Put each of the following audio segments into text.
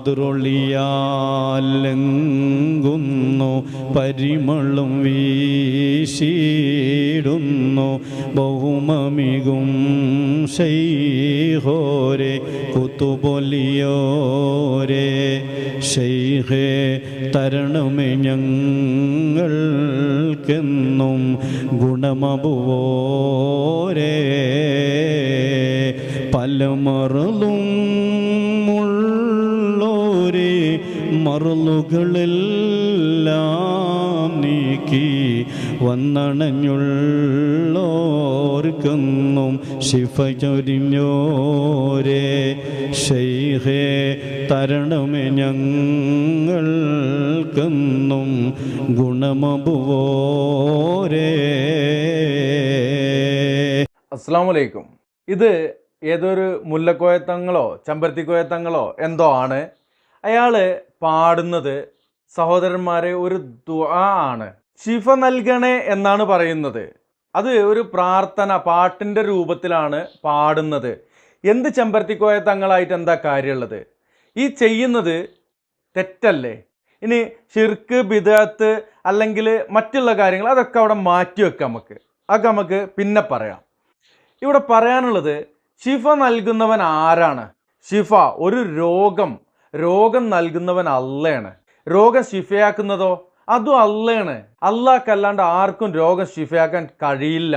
ബദറുളിയാലെങ്കുന്നു പരിമളം വീശിടുന്നു ബഹുമമികും ശൈഖോരെ കുതുബൊലിയോരെ ശൈഖേ തരണമേ ഞങ്ങൾക്കെന്നും ഗുണമബുവോരേ പല മറലും ഉള്ളോരേ മറലുകളെല്ലാം നീക്കി വന്നണഞ്ഞുള്ളോർക്കെന്നും ശിഫ ചൊരിഞ്ഞോരേ ശൈഖേ തരണമേ ഞങ്ങൾക്കെന്നും ഗുണമബുവോരേ. അസ്സലാമു അലൈക്കും. ഇത് ഏതൊരു മുല്ലക്കോയത്തങ്ങളോ ചമ്പരത്തിക്കോയത്തങ്ങളോ എന്തോ ആണ്. അയാൾ പാടുന്നത് സഹോദരന്മാരെ ഒരു ദുആ ആണ്. ശിഫ നൽകണേ എന്നാണ് പറയുന്നത്. അത് ഒരു പ്രാർത്ഥന പാട്ടിൻ്റെ രൂപത്തിലാണ് പാടുന്നത്. എന്ത് ചെമ്പരത്തിക്കോയത്തങ്ങളായിട്ട് എന്താ കാര്യമുള്ളത്? ഈ ചെയ്യുന്നത് തെറ്റല്ലേ? ഇനി ഷിർക്ക് ബിദ്അത്ത് അല്ലെങ്കിൽ മറ്റുള്ള കാര്യങ്ങൾ അതൊക്കെ അവിടെ മാറ്റി വെക്കാം. അതൊക്കെ നമുക്ക് പിന്നെ പറയാം. ഇവിടെ പറയാനുള്ളത് ശിഫ നൽകുന്നവൻ ആരാണ്? ശിഫ ഒരു രോഗം നൽകുന്നവൻ അള്ളയാണ്. രോഗം ശിഫയാക്കുന്നതോ അതും അള്ളയാണ്. അള്ളാഹ്ക്കല്ലാണ്ട് ആർക്കും രോഗം ശിഫയാക്കാൻ കഴിയില്ല.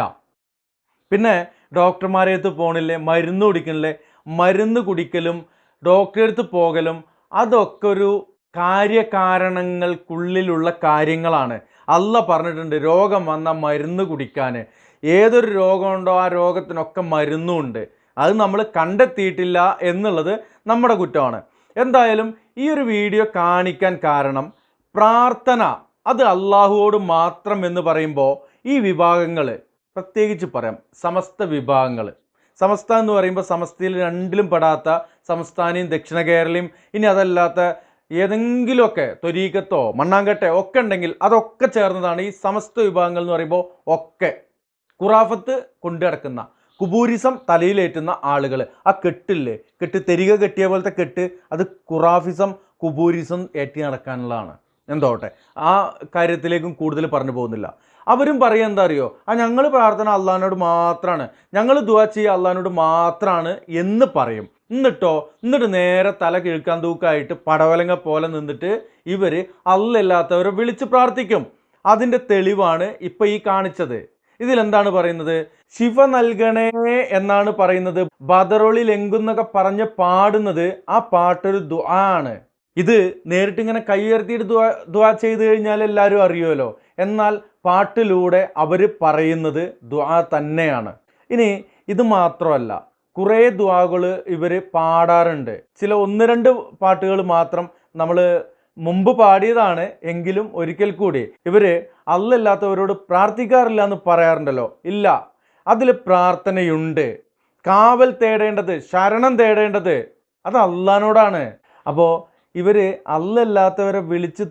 പിന്നെ ഡോക്ടർമാരെ അടുത്ത് പോകണില്ലേ, മരുന്ന് കുടിക്കണില്ലേ? മരുന്ന് കുടിക്കലും ഡോക്ടറെ അടുത്ത് പോകലും അതൊക്കെ ഒരു കാര്യകാരണങ്ങൾക്കുള്ളിലുള്ള കാര്യങ്ങളാണ്. അള്ളാഹ് പറഞ്ഞിട്ടുണ്ട് രോഗം വന്നാൽ മരുന്ന് കുടിക്കാൻ. ഏതൊരു രോഗമുണ്ടോ ആ രോഗത്തിനൊക്കെ മരുന്നുമുണ്ട്. അത് നമ്മൾ കണ്ടെത്തിയിട്ടില്ല എന്നുള്ളത് നമ്മുടെ കുറ്റമാണ്. എന്തായാലും ഈ ഒരു വീഡിയോ കാണിക്കാൻ കാരണം പ്രാർത്ഥന അത് അള്ളാഹുവോട് മാത്രം എന്ന് പറയുമ്പോൾ ഈ വിഭാഗങ്ങൾ പ്രത്യേകിച്ച് പറയാം. സമസ്ത വിഭാഗങ്ങൾ, സമസ്ത എന്ന് പറയുമ്പോൾ സമസ്തയിൽ രണ്ടിലും പെടാത്ത സംസ്ഥാനിയും ദക്ഷിണ കേരളയും ഇനി അതല്ലാത്ത ഏതെങ്കിലുമൊക്കെ ത്വരീക്കത്തോ മണ്ണാങ്കട്ടയോ ഒക്കെ ഉണ്ടെങ്കിൽ അതൊക്കെ ചേർന്നതാണ് ഈ സമസ്ത വിഭാഗങ്ങൾ എന്ന് പറയുമ്പോൾ. ഒക്കെ ഖുറാഫത്ത് കൊണ്ടു നടക്കുന്ന കുബൂരിസം തലയിലേറ്റുന്ന ആളുകൾ. ആ കെട്ടില്ലേ, തെരിക കെട്ടിയ പോലത്തെ കെട്ട്, അത് ഖുറാഫിസം കുബൂരിസം ഏറ്റി നടക്കാനുള്ളതാണ്. എന്തോട്ടെ, ആ കാര്യത്തിലേക്കും കൂടുതൽ പറഞ്ഞു പോകുന്നില്ല. അവരും പറയുക എന്താ അറിയോ, ഞങ്ങൾ പ്രാർത്ഥന അള്ളാഹിനോട് മാത്രമാണ്, ഞങ്ങൾ ദുആ ചെയ്യുക അള്ളാഹിനോട് മാത്രമാണ് എന്ന് പറയും. എന്നിട്ട് നേരെ തല കിഴക്കാൻ തൂക്കായിട്ട് പടവലങ്ങ പോലെ നിന്നിട്ട് ഇവർ അല്ലാത്തവരെ വിളിച്ച് പ്രാർത്ഥിക്കും. അതിൻ്റെ തെളിവാണ് ഇപ്പം ഈ കാണിച്ചത്. ഇതിലെന്താണ് പറയുന്നത്? ശിഫ നൽകണേ എന്നാണ് പറയുന്നത്. ബദറുളിൽ എങ്കുന്നൊക്കെ പറഞ്ഞ് പാടുന്നത് ആ പാട്ടൊരു ദുആ ആണ്. ഇത് നേരിട്ട് ഇങ്ങനെ കൈ ഉയർത്തിയിട്ട് ദുആ ചെയ്ത് കഴിഞ്ഞാൽ എല്ലാവരും അറിയുമല്ലോ. എന്നാൽ പാട്ടിലൂടെ അവർ പറയുന്നത് ദുആ തന്നെയാണ്. ഇനി ഇത് മാത്രമല്ല, കുറേ ദുആകൾ ഇവർ പാടാറുണ്ട്. ചില 1-2 പാട്ടുകൾ മാത്രം നമ്മൾ മുമ്പ് പാടിയതാണ് എങ്കിലും ഒരിക്കൽ കൂടി ഇവർ അല്ലാത്തവരോട് പ്രാർത്ഥിക്കാറില്ല എന്ന് പറയാറുണ്ടല്ലോ. ഇല്ല, അതിൽ പ്രാർത്ഥനയുണ്ട്. കാവൽ തേടേണ്ടത്, ശരണം തേടേണ്ടത് അത് അള്ളാഹിനോടാണ്. അപ്പോൾ ഇവർ അല്ലാത്തവരെ വിളിച്ച്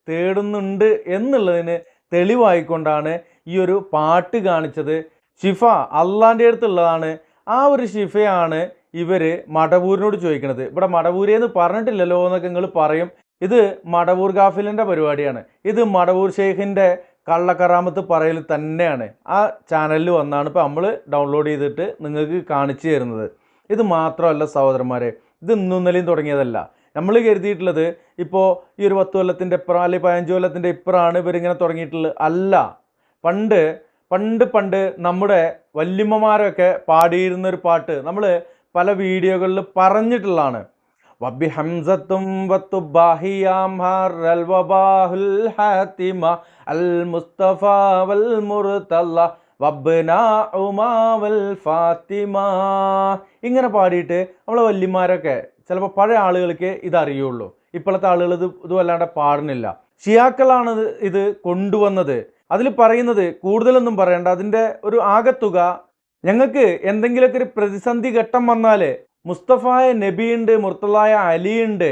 തേടുന്നുണ്ട് എന്നുള്ളതിന് തെളിവായിക്കൊണ്ടാണ് ഈ ഒരു പാട്ട് കാണിച്ചത്. ശിഫ അള്ളാൻ്റെ അടുത്തുള്ളതാണ്. ആ ഒരു ശിഫയാണ് ഇവർ മടവൂരിനോട് ചോദിക്കണത്. ഇവിടെ മടവൂരെന്ന് പറഞ്ഞിട്ടില്ലല്ലോ എന്നൊക്കെ നിങ്ങൾ പറയും. ഇത് മടവൂർ ഗാഫിലിൻ്റെ പരിപാടിയാണ്. ഇത് മടവൂർ ഷെയ്ഖിൻ്റെ കള്ളക്കറാമത്ത് പറയൽ തന്നെയാണ്. ആ ചാനലിൽ വന്നാണ് ഇപ്പോൾ നമ്മൾ ഡൗൺലോഡ് ചെയ്തിട്ട് നിങ്ങൾക്ക് കാണിച്ചു തരുന്നത്. ഇത് മാത്രമല്ല സഹോദരന്മാരെ, ഇത് ഇന്നും ഇന്നലെയും തുടങ്ങിയതല്ല. നമ്മൾ കരുതിയിട്ടുള്ളത് ഇപ്പോൾ ഈ ഒരു 10 കൊല്ലത്തിൻ്റെ ഇപ്പുറം അല്ലെങ്കിൽ 15 കൊല്ലത്തിൻ്റെ ഇപ്പുറമാണ് ഇവരിങ്ങനെ തുടങ്ങിയിട്ടുള്ളത്. അല്ല, പണ്ട് നമ്മുടെ വല്യമ്മമാരൊക്കെ പാടിയിരുന്നൊരു പാട്ട് നമ്മൾ പല വീഡിയോകളിൽ പറഞ്ഞിട്ടുള്ളതാണ്. വബി ഹംസത്തും വത്തുബാഹിയാം ഹറൽ വബാഹുൽ ഹാത്തിമ അൽ മുസ്തഫ വൽ മുർതല്ല വബ്നാ ഉമാ വൽ ഫാത്തിമ. ഇങ്ങനെ പാടിയിട്ട് നമ്മളെ വല്യമാരൊക്കെ, ചിലപ്പോൾ പഴയ ആളുകൾക്ക് ഇതറിയുള്ളൂ. ഇപ്പോഴത്തെ ആളുകൾ ഇത് വല്ലാണ്ട് പാടുന്നില്ല. ഷിയാക്കളാണ് ഇത് കൊണ്ടുവന്നത്. അതിൽ പറയുന്നത് കൂടുതലൊന്നും പറയണ്ട. അതിൻ്റെ ഒരു ആകത്തുക, ഞങ്ങൾക്ക് എന്തെങ്കിലുമൊക്കെ ഒരു പ്രതിസന്ധി ഘട്ടം വന്നാൽ മുസ്തഫായ നബിയുണ്ട്, മുർത്തലായ അലിയുണ്ട്,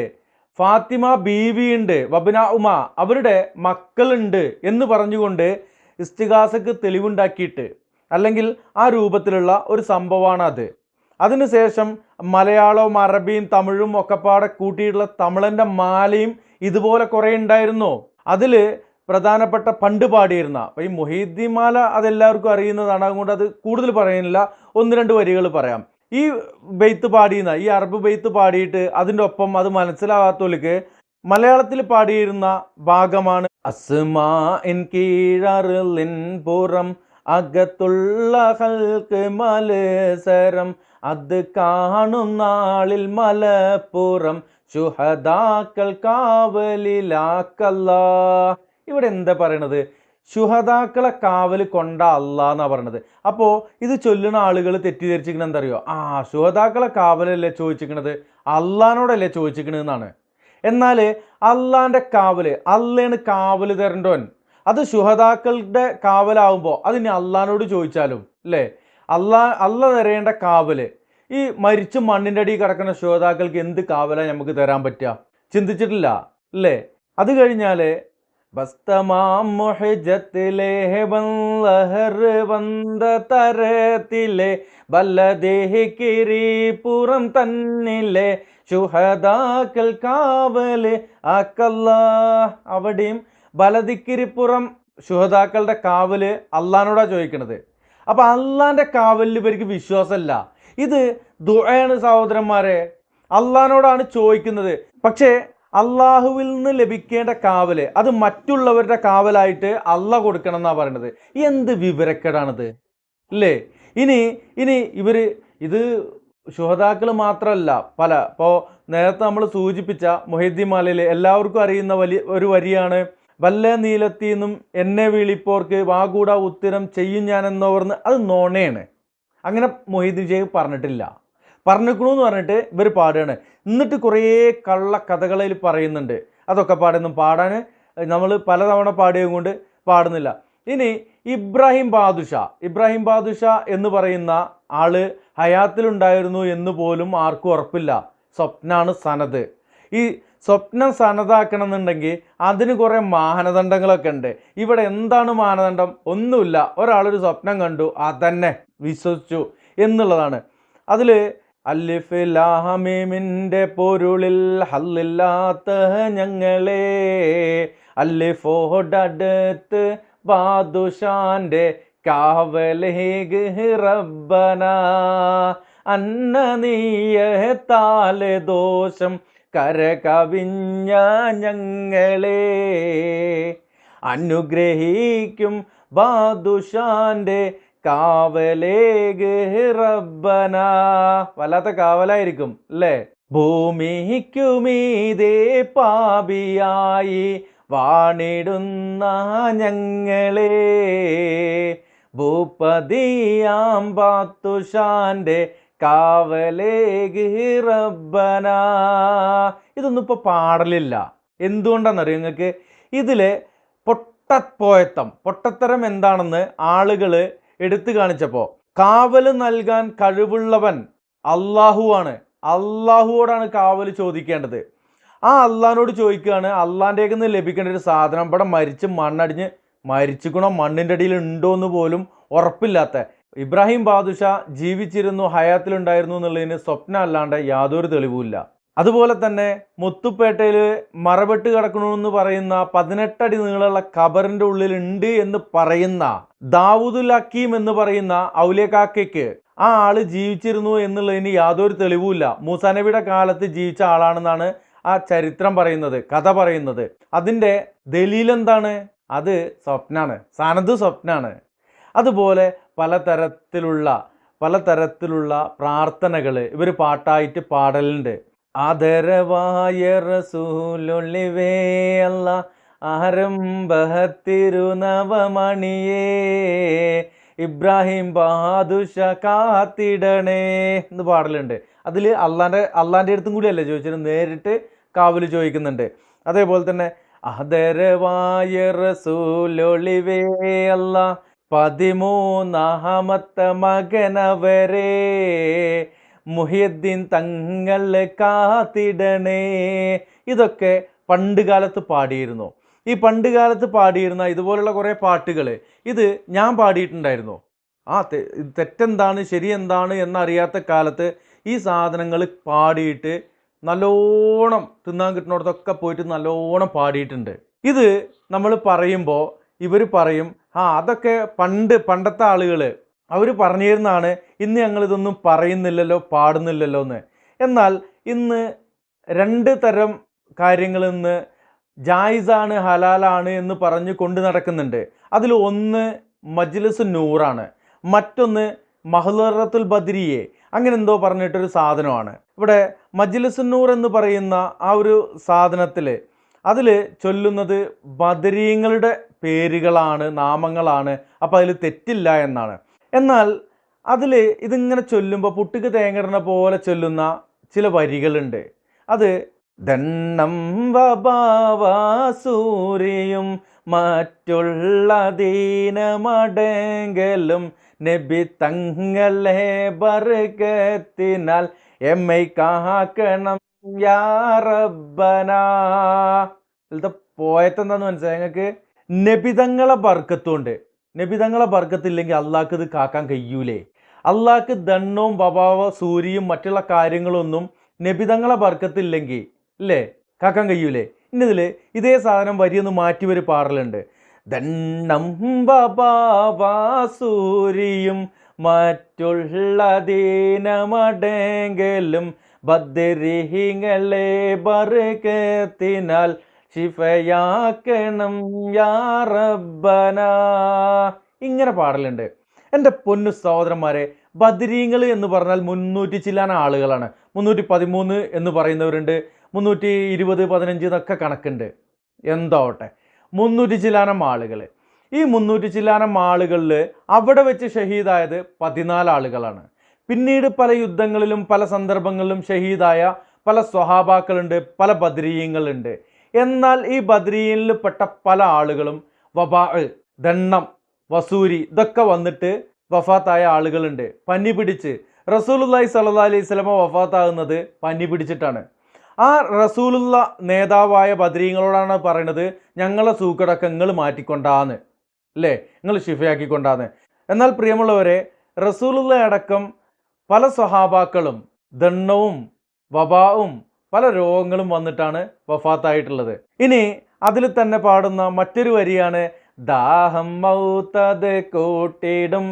ഫാത്തിമ ബീവിയുണ്ട്, വബ്ന ഉമ അവരുടെ മക്കളുണ്ട് എന്ന് പറഞ്ഞുകൊണ്ട് ഇസ്തിഗാസക്ക് തെളിവുണ്ടാക്കിയിട്ട് അല്ലെങ്കിൽ ആ രൂപത്തിലുള്ള ഒരു സംഭവമാണ് അത്. അതിനുശേഷം മലയാളവും അറബിയും തമിഴും ഒക്കെ പാടെ കൂട്ടിയിട്ടുള്ള തമിഴൻ്റെ മാലയും ഇതുപോലെ കുറേ ഉണ്ടായിരുന്നു. അതിൽ പ്രധാനപ്പെട്ട പണ്ട് പാടിയിരുന്ന, അപ്പോൾ ഈ മുഹീദ്ദീൻ മാല അതെല്ലാവർക്കും അറിയുന്നതാണ്, അതുകൊണ്ട് അത് കൂടുതൽ പറയുന്നില്ല, 1-2 വരികൾ പറയാം. ഈ ബെയ്ത്ത് പാടിയുന്ന, ഈ അറബ് ബെയ്ത്ത് പാടിയിട്ട് അതിൻ്റെ ഒപ്പം അത് മനസ്സിലാകാത്തവർക്ക് മലയാളത്തിൽ പാടിയിരുന്ന ഭാഗമാണ് അസ്മാ ഇൻ കീഴറിൻ പുറം അകത്തുള്ള ഹൽക്ക് മത്സരം അത് കാണും നാളിൽ മലപ്പുറം ശുഹദാക്കൾ കാവലിലാക്കല്ലാ. ഇവിടെ എന്താ പറയണത്? ശുഹദാക്കളെ കാവൽ കൊണ്ട അല്ലാ എന്നാ പറയണത്. അപ്പോൾ ഇത് ചൊല്ലുന്ന ആളുകൾ തെറ്റിദ്ധരിച്ചിരിക്കണത് എന്താ അറിയോ? ശുഹദാക്കളെ കാവലല്ലേ ചോദിച്ചിരിക്കണത്, അള്ളഹാനോടല്ലേ ചോദിച്ചിരിക്കണെന്നാണ്. എന്നാൽ അള്ളാൻ്റെ കാവല്, അള്ളയാണ് കാവൽ തരണ്ടോൻ. അത് ശുഹദാക്കളുടെ കാവലാവുമ്പോൾ അതിന് അള്ളഹാനോട് ചോദിച്ചാലും അല്ലേ? അള്ള തരേണ്ട കാവല് ഈ മരിച്ച് മണ്ണിൻ്റെ അടിയിൽ കിടക്കുന്ന ശുഹദാക്കൾക്ക് എന്ത് കാവലാണ് നമുക്ക് തരാൻ പറ്റുക? ചിന്തിച്ചിട്ടില്ല അല്ലേ? അത് കഴിഞ്ഞാൽ ബസ്തമാമുഹജത്തിലെ ബല്ലഹർ വന്ത തരത്തിലെ ബല്ലദേഹിരിപ്പുറം തന്നിലെ ശുഹദാക്കൾ കാവല് ആക്കല്ലാ. അവിടെയും ബലദിക്കിരിപ്പുറം ശുഹദാക്കളുടെ കാവല് അള്ളഹാനോടാ ചോദിക്കണത്. അപ്പം അള്ളാൻ്റെ കാവലിൽ ഇവർക്ക് വിശ്വാസമല്ല. ഇത് ദുആയാണ് സഹോദരന്മാരെ, അള്ളഹാനോടാണ് ചോദിക്കുന്നത്. പക്ഷേ അള്ളാഹുവിൽ നിന്ന് ലഭിക്കേണ്ട കാവല് അത് മറ്റുള്ളവരുടെ കാവലായിട്ട് അള്ളാഹ് കൊടുക്കണം എന്നാണ് പറയുന്നത്. എന്ത് വിവരക്കേടാണിത് അല്ലേ? ഇനി ഇത് ശുഹദാക്കൾ മാത്രമല്ല, ഇപ്പോൾ നേരത്തെ നമ്മൾ സൂചിപ്പിച്ച മുഹീദ്ദീൻ മാലയിൽ എല്ലാവർക്കും അറിയുന്ന ഒരു വരിയാണ്, വല്ല നീലത്തീന്നും എന്നെ വിളിപ്പോർക്ക് വാകൂടാ ഉത്തരം ചെയ്യും ഞാൻ എന്നോർന്ന്. അത് നോണയാണ്. അങ്ങനെ മൊഹീദ്ദീൻ ഷേഖ് പറഞ്ഞിട്ടില്ല. പറഞ്ഞിക്കണമെന്ന് പറഞ്ഞിട്ട് ഇവർ പാടുകയാണ്. എന്നിട്ട് കുറേ കള്ള കഥകളിൽ പറയുന്നുണ്ട്. അതൊക്കെ പാടാൻ നമ്മൾ പലതവണ പാടിയത് കൊണ്ട് പാടുന്നില്ല. ഇനി ഇബ്രാഹിം ബാദുഷാ എന്ന് പറയുന്ന ആള് ഹയാത്തിലുണ്ടായിരുന്നു എന്ന് പോലും ആർക്കും ഉറപ്പില്ല. സ്വപ്നാണ് സനത്. ഈ സ്വപ്നം സനതാക്കണം എന്നുണ്ടെങ്കിൽ അതിന് കുറേ മാനദണ്ഡങ്ങളൊക്കെ ഉണ്ട്. ഇവിടെ എന്താണ് മാനദണ്ഡം? ഒന്നുമില്ല. ഒരാളൊരു സ്വപ്നം കണ്ടു, അതന്നെ വിശ്വസിച്ചു എന്നുള്ളതാണ്. അതിൽ അല്ലിഫ് ലാമീമിൻ്റെ പൊരുളിൽ ഹല്ലില്ലാത്ത ഞങ്ങളെ അല്ലിഫോടടുത്ത് ബാദുഷാൻ്റെ കാവലേഗ് റബ്ബന അന്ന നീയത്താലെ ദോഷം കരകവിഞ്ഞ ഞങ്ങളെ അനുഗ്രഹിക്കും ബാദുഷാൻ്റെ കാവലേഗ് റബ്ബന. വല്ലാത്ത കാവലായിരിക്കും അല്ലേ? ഭൂമിക്കുമീതേ പാപിയായി വാണിടുന്ന ഞങ്ങളെ ഭൂപതിയാം ബാദുഷാൻ്റെ കാവലേഗ് റബ്ബന. ഇതൊന്നും ഇപ്പോൾ പാടലില്ല. എന്തുകൊണ്ടാണെന്നറിയോ നിങ്ങൾക്ക്? ഇതിലെ പൊട്ടത്തരം എന്താണെന്ന് ആളുകൾ എടുത്തു കാണിച്ചപ്പോൾ, കാവല് നൽകാൻ കഴിവുള്ളവൻ അള്ളാഹുവാണ്. അള്ളാഹുവോടാണ് കാവല് ചോദിക്കേണ്ടത്. ആ അള്ളാഹിനോട് ചോദിക്കുകയാണ്. അള്ളാഹിൻ്റെ നിന്ന് ലഭിക്കേണ്ട ഒരു സാധനം ഇവിടെ മണ്ണടിഞ്ഞ് മരിച്ചിക്കണോ, മണ്ണിൻ്റെ അടിയിൽ ഉണ്ടോ എന്ന് പോലും ഉറപ്പില്ലാത്ത ഇബ്രാഹിം ബാദുഷാ ജീവിച്ചിരുന്നു, ഹയാത്തിലുണ്ടായിരുന്നു എന്നുള്ളതിന് സ്വപ്നം അല്ലാണ്ട് യാതൊരു തെളിവുമില്ല. അതുപോലെ തന്നെ മുത്തുപ്പേട്ടയിൽ മറവെട്ട് കിടക്കണമെന്ന് പറയുന്ന 18 അടി നീളമുള്ള ഖബറിൻ്റെ ഉള്ളിലുണ്ട് എന്ന് പറയുന്ന ദാവൂദുൽ ഹക്കീം എന്ന് പറയുന്ന ഔലിയക്കാക്കയ്ക്ക് ആ ആള് ജീവിച്ചിരുന്നു എന്നുള്ളതിന് യാതൊരു തെളിവുമില്ല. മൂസാ നബിയുടെ കാലത്ത് ജീവിച്ച ആളാണെന്നാണ് ആ ചരിത്രം പറയുന്നത്, കഥ പറയുന്നത്. അതിൻ്റെ ദലീലെന്താണ്? അത് സ്വപ്നാണ്, സനത് സ്വപ്നാണ്. അതുപോലെ പലതരത്തിലുള്ള പ്രാർത്ഥനകൾ ഇവർ പാട്ടായിട്ട് പാടലുണ്ട്. ആദരവായ റസൂലുള്ളിവേ അല്ല ആരംഭത്തിരുനവമണിയേ ഇബ്രാഹിം ബാദുഷാ കാത്തിടണേ എന്ന് പാടലുണ്ട്. അതിൽ അള്ളാൻ്റെ അടുത്തും കൂടിയല്ലേ ചോദിച്ചത്, നേരിട്ട് കാവല് ചോദിക്കുന്നുണ്ട്. അതേപോലെ തന്നെ ആദരവായ റസൂലുള്ളിവേ അല്ല 13ാമത്തെ മകനവരെ മുഹിയുദ്ദീൻ തങ്ങൾ കാത്തിടണേ. ഇതൊക്കെ പണ്ട് കാലത്ത് പാടിയിരുന്നു. ഈ പണ്ട് കാലത്ത് പാടിയിരുന്ന ഇതുപോലുള്ള കുറേ പാട്ടുകൾ ഇത് ഞാൻ പാടിയിട്ടുണ്ടായിരുന്നു. തെറ്റെന്താണ് ശരി എന്താണ് എന്നറിയാത്ത കാലത്ത് ഈ സാധനങ്ങൾ പാടിയിട്ട് നല്ലോണം തിന്നാൻ കിട്ടുന്നിടത്തൊക്കെ പോയിട്ട് നല്ലോണം പാടിയിട്ടുണ്ട്. ഇത് നമ്മൾ പറയുമ്പോൾ ഇവർ പറയും അതൊക്കെ പണ്ടത്തെ ആളുകൾ അവർ പറഞ്ഞിരുന്നാണ്, ഇന്ന് ഞങ്ങളിതൊന്നും പറയുന്നില്ലല്ലോ പാടുന്നില്ലല്ലോ എന്ന്. എന്നാൽ ഇന്ന് 2 തരം കാര്യങ്ങൾ ഇന്ന് ജായിസാണ് ഹലാലാണ് എന്ന് പറഞ്ഞ് കൊണ്ട് നടക്കുന്നുണ്ട്. അതിൽ ഒന്ന് മജ്ലിസ് നൂറാണ്, മറ്റൊന്ന് മഹ്ലറത്തുൽ ബദ്രിയെ അങ്ങനെ എന്തോ പറഞ്ഞിട്ടൊരു സാധനമാണ്. ഇവിടെ മജ്ലിസ് നൂർ എന്ന് പറയുന്ന ആ ഒരു സാധനത്തിൽ അതിൽ ചൊല്ലുന്നത് ബദരീങ്ങളുടെ പേരുകളാണ്, നാമങ്ങളാണ്. അപ്പോൾ അതിൽ തെറ്റില്ല എന്നാണ്. എന്നാൽ അതിൽ ഇതിങ്ങനെ ചൊല്ലുമ്പോൾ പുട്ടുക്ക് തേങ്ങടണ പോലെ ചൊല്ലുന്ന ചില വരികളുണ്ട്. അത് ദണ്ണം വബാവാസൂരിയും മറ്റുള്ള ദീനമടങ്കലും നബി തങ്ങളെ ബർക്കത്തിനാൽ എമ്മൈ കാക്കണം യാ റബ്ബനാ. ഇതിലത്തെ പോയത്തെന്താന്ന് മനസ്സിലായി നിങ്ങൾക്ക്? നബിതങ്ങളെ ബർക്കത്തുണ്ട്. നബിതങ്ങളെ ബർക്കത്തില്ലെങ്കിൽ അള്ളാഹ്ക്ക് ഇത് കാക്കാൻ കഴിയൂലേ? അള്ളാഹ്ക്ക് ദണ്ണവും ബബാവ സൂര്യയും മറ്റുള്ള കാര്യങ്ങളൊന്നും നബിതങ്ങളെ ബർക്കത്തില്ലെങ്കിൽ ഇല്ലേ കാക്കാൻ കഴിയൂലേ? ഇന്നതിൽ ഇതേ സാധനം വരിയൊന്ന് മാറ്റി പാടലുണ്ട്. ദണ്ണം ബബാവാസൂരിയും മറ്റുള്ള ദീനമടങ്കലും ബദ്രിങ്ങളെ ബർക്കത്തിനാൽ ശിഫയാക്കണം യാ റബ്ബനാ. ഇങ്ങനെ പാടലുണ്ട്. എൻ്റെ പൊന്നു സഹോദരന്മാരെ, ബദ്രീങ്ങൾ എന്ന് പറഞ്ഞാൽ 300 ചില്ലാന ആളുകളാണ്. 313 എന്ന് പറയുന്നവരുണ്ട്, 320, 15 എന്നൊക്കെ കണക്കുണ്ട്. എന്താവട്ടെ, 300 ചില്ലാനം ആളുകൾ. ഈ 300 ചില്ലാനം ആളുകളിൽ അവിടെ വെച്ച് ഷഹീദായത് 14 ആളുകളാണ്. പിന്നീട് പല യുദ്ധങ്ങളിലും പല സന്ദർഭങ്ങളിലും ഷഹീദായ പല സ്വഹാബാക്കളുണ്ട്, പല ബദ്രീയങ്ങളുണ്ട്. എന്നാൽ ഈ ബദ്രീയിൽ പെട്ട പല ആളുകളും വബാ, ദണ്ണം, വസൂരി ഇതൊക്കെ വന്നിട്ട് വഫാത്തായ ആളുകളുണ്ട്. പനി പിടിച്ച് റസൂലുള്ളാഹി സ്വല്ലല്ലാഹി അലൈഹി വസല്ലമ വഫാത്താകുന്നത് പനി പിടിച്ചിട്ടാണ്. ആ റസൂലുള്ള നേതാവായ ബദ്രീങ്ങളോടാണ് പറയുന്നത്, ഞങ്ങളെ സൂക്കടൊക്കെ നിങ്ങൾ മാറ്റിക്കൊണ്ടാന്ന് അല്ലേ, നിങ്ങൾ ഷിഫയാക്കിക്കൊണ്ടാന്ന്. എന്നാൽ പ്രിയമുള്ളവരെ, റസൂലുള്ള അടക്കം പല സ്വഹാബാക്കളും ദണ്ണവും വബാവും പല രോഗങ്ങളും വന്നിട്ടാണ് വഫാത്തായിട്ടുള്ളത്. ഇനി അതിൽ തന്നെ പാടുന്ന മറ്റൊരു വരിയാണ് ദാഹം മൗത്തത് കൂട്ടിടും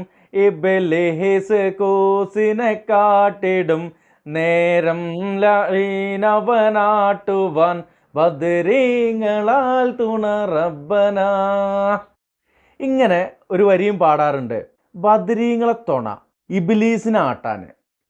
ഇബ്ലീസ് കൂസിനെ കാട്ടിടും നേരം ലഈനവനാട്ടുവാൻ ബദ്രീങ്ങളാൽ തുണ റബ്ബനാ. ഇങ്ങനെ ഒരു വരിയും പാടാറുണ്ട്. ബദ്രീങ്ങളെ തുണ, ഇബ്ലീസിനെ ആട്ടാൻ,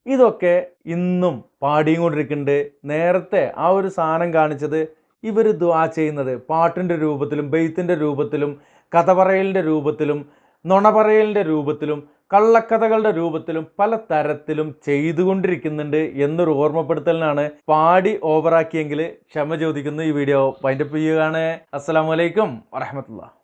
ഇതൊക്കെ ഇന്നും പാടിയും കൊണ്ടിരിക്കുന്നുണ്ട്. നേരത്തെ ആ ഒരു സാധനം കാണിച്ചത് ഇവർ ദുആ ചെയ്യുന്നത് പാട്ടിൻ്റെ രൂപത്തിലും ബെയ്ത്തിൻ്റെ രൂപത്തിലും കഥ പറയലിൻ്റെ രൂപത്തിലും നുണ പറയലിൻ്റെ രൂപത്തിലും കള്ളക്കഥകളുടെ രൂപത്തിലും പല തരത്തിലും ചെയ്തുകൊണ്ടിരിക്കുന്നുണ്ട് എന്നൊരു ഓർമ്മപ്പെടുത്തലിനാണ്. പാടി ഓവറാക്കിയെങ്കിൽ ക്ഷമ ചോദിക്കുന്നു. ഈ വീഡിയോ വൈൻഡപ്പ് ചെയ്യുകയാണ്. അസ്സലാമു അലൈക്കും വറഹ്മത്തുള്ളാഹി.